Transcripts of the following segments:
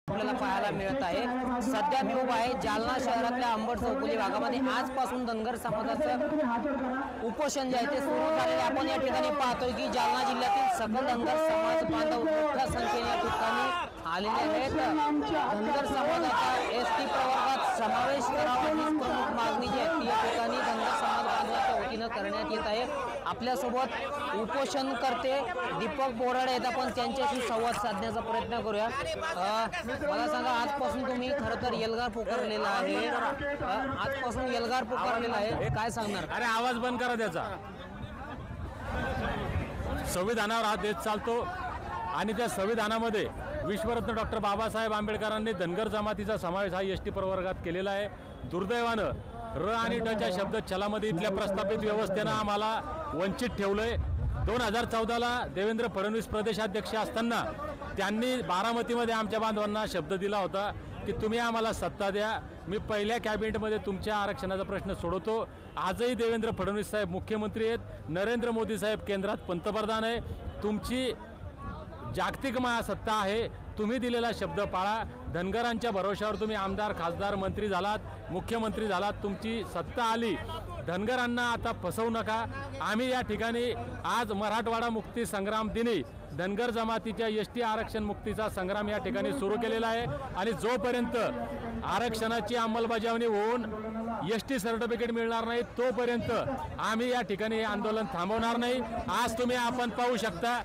आपल्याला पाहायला मिळत आहे। सध्या मी उभा आहे जालना शहरातल्या अंबड चौफुली भागामध्ये। आजपासून धनगर समाजाचं उपोषण जे आहे ते सुरू झालेले आपण या ठिकाणी पाहतोय की जालना जिल्ह्यातील सकल धनगर समाज बांधव मोठ्या संख्येने या ठिकाणी आलेले आहेत। धनगर समाजाचा एसटी प्रवर्गात समावेश करावा ही प्रमुख मागणी जी आहे ती या ठिकाणी धनगर समाज बांधवाच्या वतीनं करण्यात येत आहे। आपल्यासोबत उपोषण करते दीपक बोराडे आहेत, आपण त्यांच्याशी संवाद साधण्याचा प्रयत्न करूया। मला सांगा, आजपासून तुम्ही खरं तर एल्गार पुकारलेला आहे, आजपासून एल्गार पुकारलेला आहे, काय सांगणार? अरे आवाज बंद करा त्याचा। संविधानावर हा देश चालतो आणि त्या संविधानामध्ये विश्वरत्न डॉक्टर बाबासाहेब आंबेडकरांनी धनगर जमातीचा समावेश हा एसटी प्रवर्गात केलेला आहे। दुर्दैवानं र आणि डच्या शब्द छलामध्ये इथल्या प्रस्थापित व्यवस्थेनं आम्हाला वंचित ठेवलंय। 2014ला देवेंद्र फडणवीस प्रदेशाध्यक्ष असताना त्यांनी बारामतीमध्ये आमच्या बांधवांना शब्द दिला होता की तुम्ही आम्हाला सत्ता द्या, मी पहिल्या कॅबिनेटमध्ये तुमच्या आरक्षणाचा प्रश्न सोडवतो। आजही देवेंद्र फडणवीस साहेब मुख्यमंत्री आहेत, नरेंद्र मोदी साहेब केंद्रात पंतप्रधान आहे, तुमची जागतिक महासत्ता आहे, तुम्ही दिलेला शब्द पाळा। धनगरांच्या भरोशावर तुम्ही आमदार खासदार मंत्री झालात, मुख्यमंत्री झालात, तुमची सत्ता आली, धनगरांना आता फसवू नका। आम्ही या ठिकाणी आज मराठवाडा मुक्ती संग्राम दिनी धनगर जमातीच्या एसटी आरक्षण मुक्तीचा संग्राम या ठिकाणी सुरू केलेला आहे आणि जोपर्यंत आरक्षणाची अंमलबजावणी होऊन एसटी सर्टिफिकेट मिळणार नाही तोपर्यंत आम्ही या ठिकाणी आंदोलन थांबवणार नाही। आज तुम्ही आपण पाहू शकता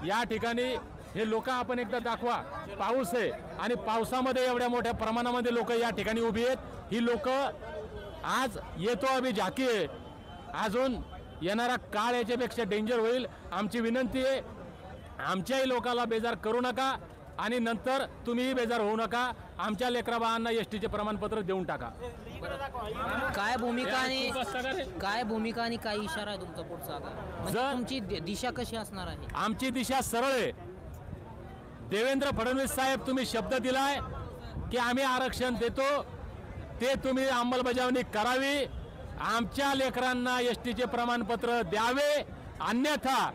या ठिकाणी हे लोक आपण एकदा दाखवा, पाऊस आहे आणि पावसामध्ये एवढ्या मोठ्या प्रमाणामध्ये लोक या ठिकाणी उभी आहेत। ही लोक आज येतो अभि झाकी आहे, अजून येणारा काळ याच्यापेक्षा डेंजर होईल। आमची विनंती आहे, आमच्याही लोकांना बेजार करू नका आणि नंतर तुम्हीही बेजार होऊ नका। आमच्या लेकराबाळांना एसटीचे प्रमाणपत्र देऊन टाका। काय भूमिका आणि काय इशारा आहे तुमचा पुढचा? म्हणजे तुमची दिशा कशी असणार आहे? आमची दिशा सरळ आहे। देवेंद्र फडणवीस साहेब, तुम्ही शब्द दिलाय की आम्ही आरक्षण देतो, ते तुम्ही अंमलबजावणी करावी, आमच्या लेकरांना एसटीचे प्रमाणपत्र द्यावे, अन्यथा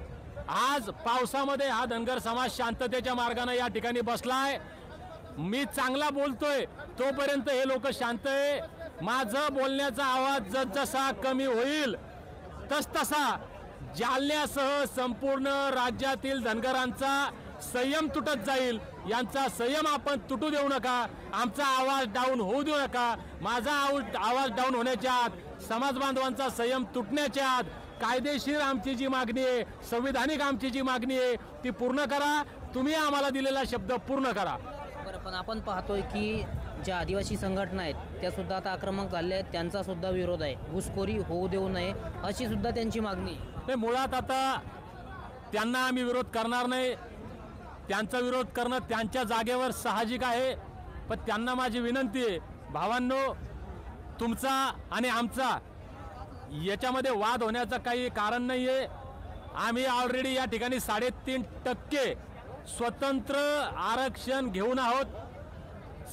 आज पावसामध्ये हा धनगर समाज शांततेच्या मार्गाने या ठिकाणी बसलाय। मी चांगला बोलतोय तोपर्यंत हे लोक शांत आहे। माझं बोलण्याचा आवाज जसजसा कमी होईल तसतसा जालन्यासह संपूर्ण राज्यातील धनगरांचा संयम तुटत जाईल। यांचा संयम आपण तुटू देऊ नका, आमचा आवाज डाऊन होऊ देऊ नका। माझा आवाज डाऊन होण्याच्या आत, समाज बांधवांचा संयम तुटण्याच्या आत कायदेशीर आमची जी मागणी आहे, संविधानिक आमची जी मागणी आहे ती पूर्ण करा। तुम्ही आम्हाला दिलेला शब्द पूर्ण करा। बरं, पण आपण पाहतोय की ज्या आदिवासी संघटना आहेत त्या सुद्धा आता आक्रमक झाले आहेत, त्यांचा सुद्धा विरोध आहे, घुसखोरी होऊ देऊ नये अशी सुद्धा त्यांची मागणी आहे। मुळात आता त्यांना आम्ही विरोध करणार नाही, त्यांचा विरोध करणं त्यांच्या जागेवर साहजिक आहे। पण त्यांना माझी विनंती आहे, भावांनो, तुमचा आणि आमचा याच्यामध्ये वाद होण्याचं काही कारण नाही आहे। आम्ही ऑलरेडी या ठिकाणी 3.5% स्वतंत्र आरक्षण घेऊन आहोत।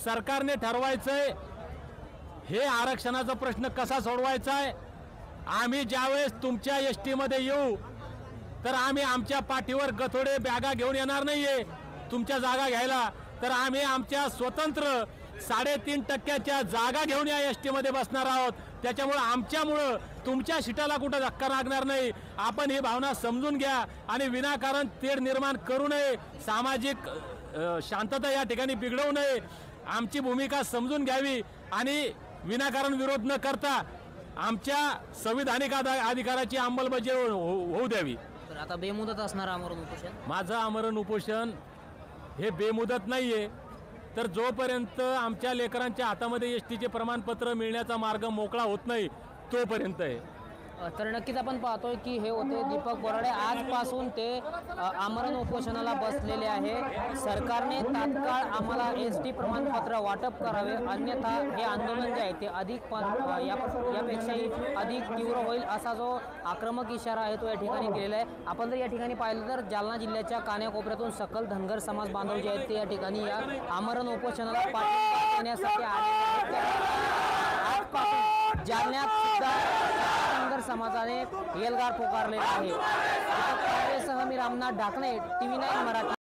सरकारने ठरवायचंय हे आरक्षणाचा प्रश्न कसा सोडवायचा आहे। आम्ही ज्यावेळेस तुमच्या एसटीमध्ये येऊ तर आम्ही आमच्या पाठीवर गथोडे बॅगा घेऊन येणार नाहीये तुमच्या जागा घ्यायला, तर आम्ही आमच्या स्वतंत्र 3.5% जागा घेऊन या एसटीमध्ये बसणार आहोत। त्याच्यामुळं आमच्यामुळं तुमच्या सीटाला कुठं धक्का लागणार नाही। आपण ही भावना समजून घ्या आणि विनाकारण तेढ निर्माण करू नये, सामाजिक शांतता या ठिकाणी बिघडवू नये। आमची भूमिका समजून घ्यावी आणि विनाकारण विरोध न करता आमच्या संविधानिक अधिकाराची अंमलबजावणी होऊ द्यावी। तर आता बेमुदत असणार आमरण उपोषण? माझं आमरण उपोषण हे बेमुदत नाहीये, तर जोपर्यंत आमच्या लेकरांच्या हातामध्ये एसटीचे प्रमाणपत्र मिळण्याचा मार्ग मोकळा होत नाही तोपर्यंत आहे। तर नक्कीच आपण पाहतोय की हे होते दीपक बोराडे, आजपासून ते आमरण उपोषणाला बसलेले आहे। सरकारने तात्काळ आम्हाला एसटी प्रमाणपत्र वाटप करावे, अन्यथा हे आंदोलन जे आहे ते अधिक यापेक्षाही अधिक तीव्र होईल असा जो आक्रमक इशारा आहे तो या ठिकाणी केलेला आहे। आपण जर या ठिकाणी पाहिलं तर जालना जिल्ह्याच्या कानाकोपऱ्यातून सकल धनगर समाज बांधव जे आहेत ते या ठिकाणी या आमरण उपोषणाला पाठिंबा देण्यासाठी आलेले आहेत। आजपासून जालन्यात सुद्धा धनगर समाजाने एल्गार पुकारलेला आहे। मी रामनाथ ढाकणे, TV9 मराठी।